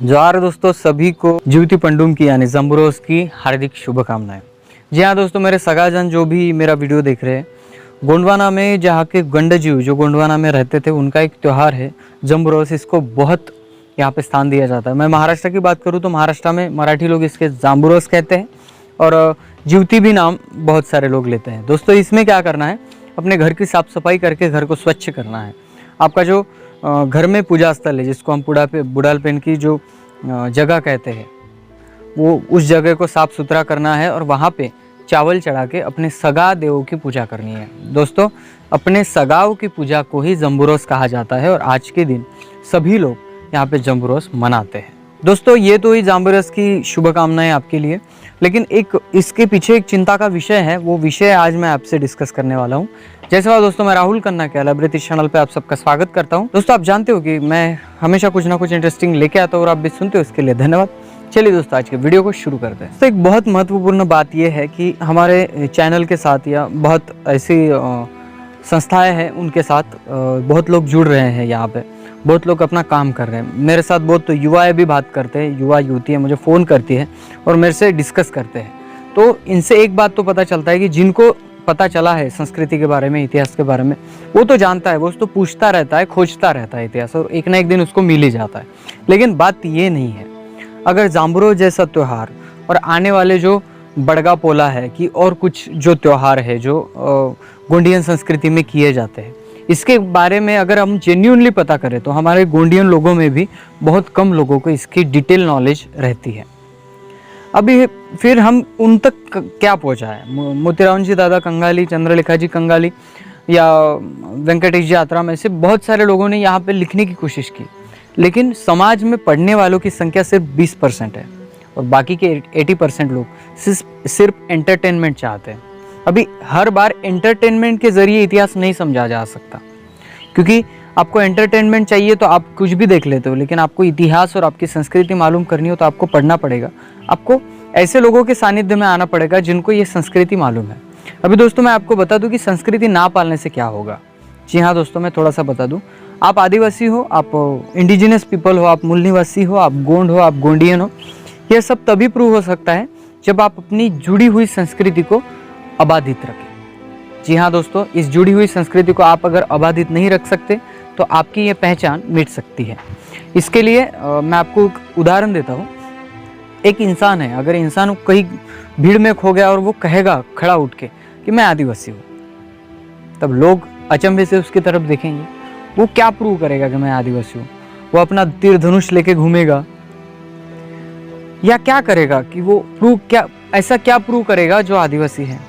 जोहार दोस्तों, सभी को ज्योति पंडुम की यानी जम्बुरोज की हार्दिक शुभकामनाएं। जी हाँ दोस्तों, मेरे सगाजन जो भी मेरा वीडियो देख रहे हैं, गोंडवाना में जहाँ के गंडजीव जो गोंडवाना में रहते थे उनका एक त्यौहार है जम्बुरोज। इसको बहुत यहाँ पे स्थान दिया जाता है। मैं महाराष्ट्र की बात करूँ तो महाराष्ट्र में मराठी लोग इसके जाम्बुरोज कहते हैं और ज्योति भी नाम बहुत सारे लोग लेते हैं। दोस्तों इसमें क्या करना है, अपने घर की साफ सफाई करके घर को स्वच्छ करना है। आपका जो घर में पूजा स्थल है, जिसको हम बुढ़ालपेन की जो जगह कहते हैं, वो उस जगह को साफ सुथरा करना है और वहाँ पे चावल चढ़ा के अपने सगा देवों की पूजा करनी है। दोस्तों अपने सगाओं की पूजा को ही जम्बुरोज कहा जाता है और आज के दिन सभी लोग यहाँ पे जम्बुरोज मनाते हैं। दोस्तों ये तो ही जम्बुरोज की शुभकामनाएं आपके लिए, लेकिन एक इसके पीछे एक चिंता का विषय है, वो विषय आज मैं आपसे डिस्कस करने वाला हूँ। जैसे बात दोस्तों, मैं राहुल खन्ना के अलबरेती चैनल पे आप सबका स्वागत करता हूँ। दोस्तों आप जानते हो कि मैं हमेशा कुछ ना कुछ इंटरेस्टिंग लेके आता हूँ और आप भी सुनते हो, इसके लिए धन्यवाद। चलिए दोस्तों आज के वीडियो को शुरू करते हैं। तो एक बहुत महत्वपूर्ण बात यह है कि हमारे चैनल के साथ या बहुत ऐसी संस्थाएं हैं उनके साथ बहुत लोग जुड़ रहे हैं। यहाँ पे बहुत लोग अपना काम कर रहे हैं। मेरे साथ बहुत युवाएं भी बात करते हैं, युवा युवतियाँ मुझे फ़ोन करती है और मेरे से डिस्कस करते हैं। तो इनसे एक बात तो पता चलता है कि जिनको पता चला है संस्कृति के बारे में, इतिहास के बारे में, वो तो जानता है, वो तो पूछता रहता है, खोजता रहता है इतिहास, और एक ना एक दिन उसको मिल ही जाता है। लेकिन बात ये नहीं है, अगर जाम्बुरोज जैसा त्यौहार और आने वाले जो बड़गा पोला है कि और कुछ जो त्यौहार है जो गोंडियन संस्कृति में किए जाते हैं, इसके बारे में अगर हम जेन्युइनली पता करें तो हमारे गोंडियन लोगों में भी बहुत कम लोगों को इसकी डिटेल नॉलेज रहती है। अभी फिर हम उन तक क्या पहुँचाए, मोतीराम जी दादा कंगाली, चंद्रलेखा जी कंगाली या वेंकटेश जी आत्रा में से बहुत सारे लोगों ने यहाँ पे लिखने की कोशिश की, लेकिन समाज में पढ़ने वालों की संख्या सिर्फ 20% है और बाकी के 80% लोग सिर्फ एंटरटेनमेंट चाहते हैं। अभी हर बार एंटरटेनमेंट के ज़रिए इतिहास नहीं समझा जा सकता, क्योंकि आपको एंटरटेनमेंट चाहिए तो आप कुछ भी देख लेते हो, लेकिन आपको इतिहास और आपकी संस्कृति मालूम करनी हो तो आपको पढ़ना पड़ेगा। आपको ऐसे लोगों के सानिध्य में आना पड़ेगा जिनको ये संस्कृति मालूम है। अभी दोस्तों मैं आपको बता दूं कि संस्कृति ना पालने से क्या होगा। जी हाँ दोस्तों, मैं थोड़ा सा बता दूं। आप आदिवासी हो, आप इंडिजिनस पीपल हो, आप मूल निवासी हो, आप गोंड हो, आप गोंडियन हो, यह सब तभी प्रूव हो सकता है जब आप अपनी जुड़ी हुई संस्कृति को अबाधित रखें। जी हाँ दोस्तों, इस जुड़ी हुई संस्कृति को आप अगर अबाधित नहीं रख सकते तो आपकी ये पहचान मिट सकती है। इसके लिए मैं आपको एक उदाहरण देता हूँ। एक इंसान है, अगर इंसान कहीं भीड़ में खो गया और वो कहेगा खड़ा उठ के कि मैं आदिवासी हूँ, तब लोग अचंभे से उसकी तरफ देखेंगे। वो क्या प्रूव करेगा कि मैं आदिवासी हूँ? वो अपना तीर धनुष लेके घूमेगा या क्या करेगा कि वो ऐसा क्या प्रूव करेगा जो आदिवासी है?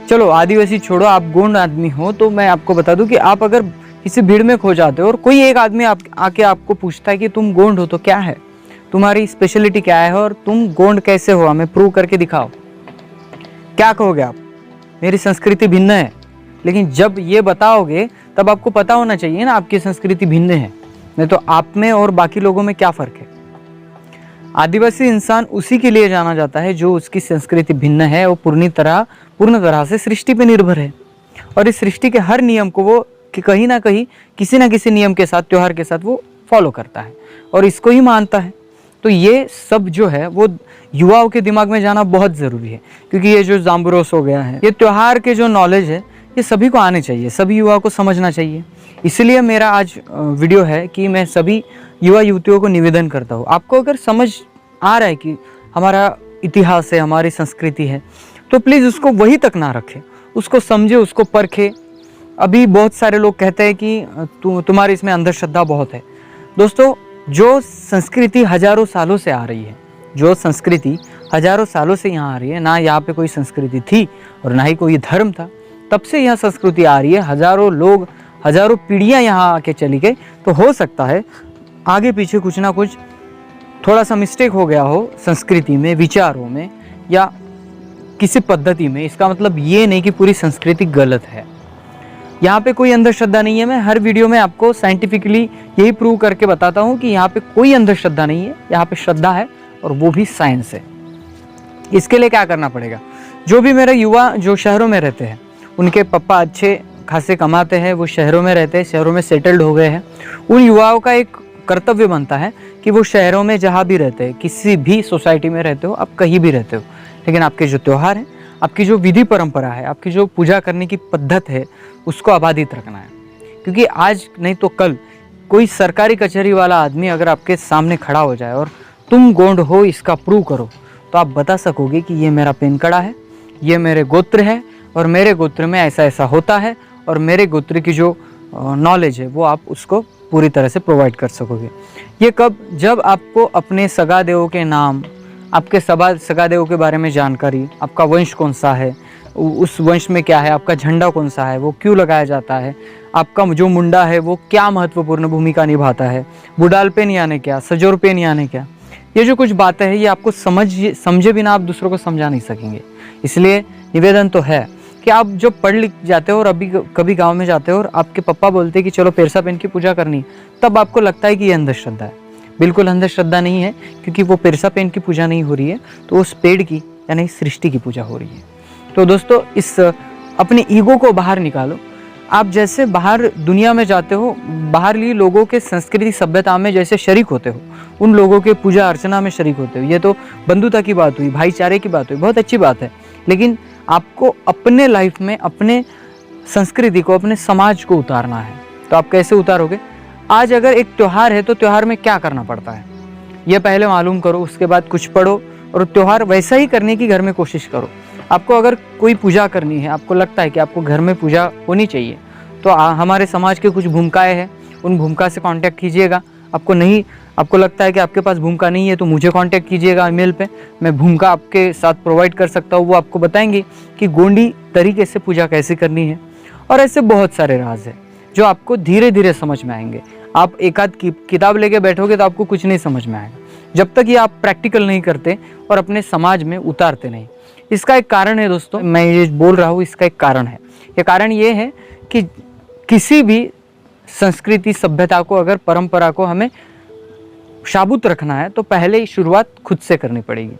चलो आदिवासी छोड़ो, आप गोंड आदमी हो तो मैं आपको बता दूं कि आप अगर किसी भीड़ में खो जाते हो और कोई एक आदमी आके आपको पूछता है कि तुम गोंड हो तो क्या है, तुम्हारी स्पेशलिटी क्या है और तुम गोंड कैसे हो, हमें प्रूव करके दिखाओ, क्या कहोगे आप? मेरी संस्कृति भिन्न है। लेकिन जब ये बताओगे तब आपको पता होना चाहिए ना आपकी संस्कृति भिन्न है, नहीं तो आप में और बाकी लोगों में क्या फ़र्क है। आदिवासी इंसान उसी के लिए जाना जाता है जो उसकी संस्कृति भिन्न है, वो पूर्ण तरह से सृष्टि पे निर्भर है और इस सृष्टि के हर नियम को वो कहीं ना कहीं किसी ना किसी नियम के साथ, त्यौहार के साथ वो फॉलो करता है और इसको ही मानता है। तो ये सब जो है वो युवाओं के दिमाग में जाना बहुत ज़रूरी है, क्योंकि ये जो जाम्बुरोस हो गया है, ये त्यौहार के जो नॉलेज है ये सभी को आने चाहिए, सभी युवाओं को समझना चाहिए। इसलिए मेरा आज वीडियो है कि मैं सभी युवा युवतियों को निवेदन करता हूँ, आपको अगर समझ आ रहा है कि हमारा इतिहास है, हमारी संस्कृति है, तो प्लीज़ उसको वहीं तक ना रखें, उसको समझे, उसको परखे। अभी बहुत सारे लोग कहते हैं कि तुम्हारी इसमें अंधश्रद्धा बहुत है। दोस्तों जो संस्कृति हजारों सालों से आ रही है, जो संस्कृति हजारों सालों से यहाँ आ रही है, ना यहाँ पे कोई संस्कृति थी और ना ही कोई धर्म था, तब से यह संस्कृति आ रही है। हजारों लोग, हजारों पीढ़ियाँ यहाँ आके चली गई, तो हो सकता है आगे पीछे कुछ ना कुछ थोड़ा सा मिस्टेक हो गया हो संस्कृति में, विचारों में या किसी पद्धति में। इसका मतलब ये नहीं कि पूरी संस्कृति गलत है। यहाँ पे कोई अंधश्रद्धा नहीं है। मैं हर वीडियो में आपको साइंटिफिकली यही प्रूव करके बताता हूँ कि यहाँ पे कोई अंधश्रद्धा नहीं है, यहाँ पे श्रद्धा है और वो भी साइंस है। इसके लिए क्या करना पड़ेगा, जो भी मेरे युवा जो शहरों में रहते हैं, उनके पापा अच्छे खासे कमाते हैं, वो शहरों में रहते हैं, शहरों में सेटल्ड हो गए हैं, उन युवाओं का एक कर्तव्य बनता है कि वो शहरों में जहाँ भी रहते हैं, किसी भी सोसाइटी में रहते हो, आप कहीं भी रहते हो, लेकिन आपके जो त्यौहार हैं, आपकी जो विधि परंपरा है, आपकी जो पूजा करने की पद्धत है, उसको आबादित रखना है। क्योंकि आज नहीं तो कल कोई सरकारी कचहरी वाला आदमी अगर आपके सामने खड़ा हो जाए और तुम गोंड हो इसका प्रूव करो, तो आप बता सकोगे कि ये मेरा पेनकड़ा है, ये मेरे गोत्र है और मेरे गोत्र में ऐसा ऐसा होता है, और मेरे गोत्र की जो नॉलेज है वो आप उसको पूरी तरह से प्रोवाइड कर सकोगे। ये कब? जब आपको अपने सगादेव के नाम, आपके सगादेव के बारे में जानकारी, आपका वंश कौन सा है, उस वंश में क्या है, आपका झंडा कौन सा है, वो क्यों लगाया जाता है, आपका जो मुंडा है वो क्या महत्वपूर्ण भूमिका निभाता है, बुडालपेन यानी क्या, सजोरपेन यानी क्या, ये जो कुछ बातें हैं ये आपको समझे बिना आप दूसरों को समझा नहीं सकेंगे। इसलिए निवेदन तो है कि आप जब पढ़ लिख जाते हो और अभी कभी गांव में जाते हो और आपके पप्पा बोलते हैं कि चलो पेरसा पेन की पूजा करनी, तब आपको लगता है कि ये अंधश्रद्धा है। बिल्कुल अंधश्रद्धा नहीं है, क्योंकि वो पेरसा पेन की पूजा नहीं हो रही है, तो उस पेड़ की यानी सृष्टि की पूजा हो रही है। तो दोस्तों, इस अपने ईगो को बाहर निकालो। आप जैसे बाहर दुनिया में जाते हो, बाहरली लोगों के संस्कृति सभ्यता में जैसे शरीक होते हो, उन लोगों के पूजा अर्चना में शरीक होते हो। ये तो बंधुता की बात हुई, भाईचारे की बात हुई, बहुत अच्छी बात है, लेकिन आपको अपने लाइफ में अपने संस्कृति को, अपने समाज को उतारना है। तो आप कैसे उतारोगे? आज अगर एक त्यौहार है तो त्यौहार में क्या करना पड़ता है ये पहले मालूम करो, उसके बाद कुछ पढ़ो और त्यौहार वैसा ही करने की घर में कोशिश करो। आपको अगर कोई पूजा करनी है, आपको लगता है कि आपको घर में पूजा होनी चाहिए, तो हमारे समाज के कुछ भूमिकाएं हैं, उन भूमिका से कांटेक्ट कीजिएगा। आपको लगता है कि आपके पास भूमिका नहीं है तो मुझे कांटेक्ट कीजिएगा ईमेल पे, मैं भूमिका आपके साथ प्रोवाइड कर सकता हूँ। वो आपको बताएंगे कि गोंडी तरीके से पूजा कैसे करनी है। और ऐसे बहुत सारे राज हैं जो आपको धीरे धीरे समझ में आएंगे। आप एक आध किताब लेके बैठोगे तो आपको कुछ नहीं समझ में आएगा, जब तक ये आप प्रैक्टिकल नहीं करते और अपने समाज में उतारते नहीं। इसका एक कारण है दोस्तों, मैं ये बोल रहा हूँ, इसका एक कारण है। ये कारण ये है कि किसी भी संस्कृति सभ्यता को, अगर परंपरा को हमें शाबूत रखना है तो पहले ही शुरुआत खुद से करनी पड़ेगी।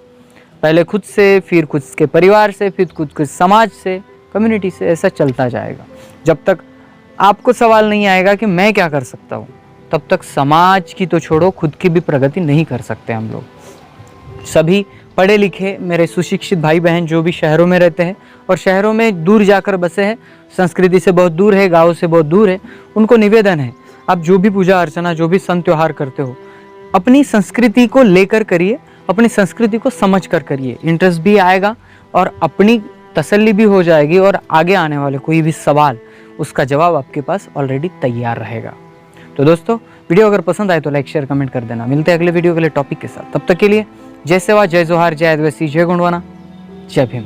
पहले खुद से, फिर खुद के परिवार से, फिर खुद के समाज से, कम्युनिटी से, ऐसा चलता जाएगा। जब तक आपको सवाल नहीं आएगा कि मैं क्या कर सकता हूँ, तब तक समाज की तो छोड़ो, खुद की भी प्रगति नहीं कर सकते हम लोग। सभी पढ़े लिखे मेरे सुशिक्षित भाई बहन जो भी शहरों में रहते हैं और शहरों में दूर जाकर बसे हैं, संस्कृति से बहुत दूर है, गाँव से बहुत दूर है, उनको निवेदन है, आप जो भी पूजा अर्चना, जो भी संत त्योहार करते हो, अपनी संस्कृति को लेकर करिए, अपनी संस्कृति को समझ कर करिए। इंटरेस्ट भी आएगा और अपनी तसल्ली भी हो जाएगी, और आगे आने वाले कोई भी सवाल, उसका जवाब आपके पास ऑलरेडी तैयार रहेगा। तो दोस्तों, वीडियो अगर पसंद आए तो लाइक शेयर कमेंट कर देना। मिलते हैं अगले वीडियो के लिए टॉपिक के साथ। तब तक के लिए जय सेवा, जय जोहार, जय आदिवासी, जय गोंडवाना, जय भीम।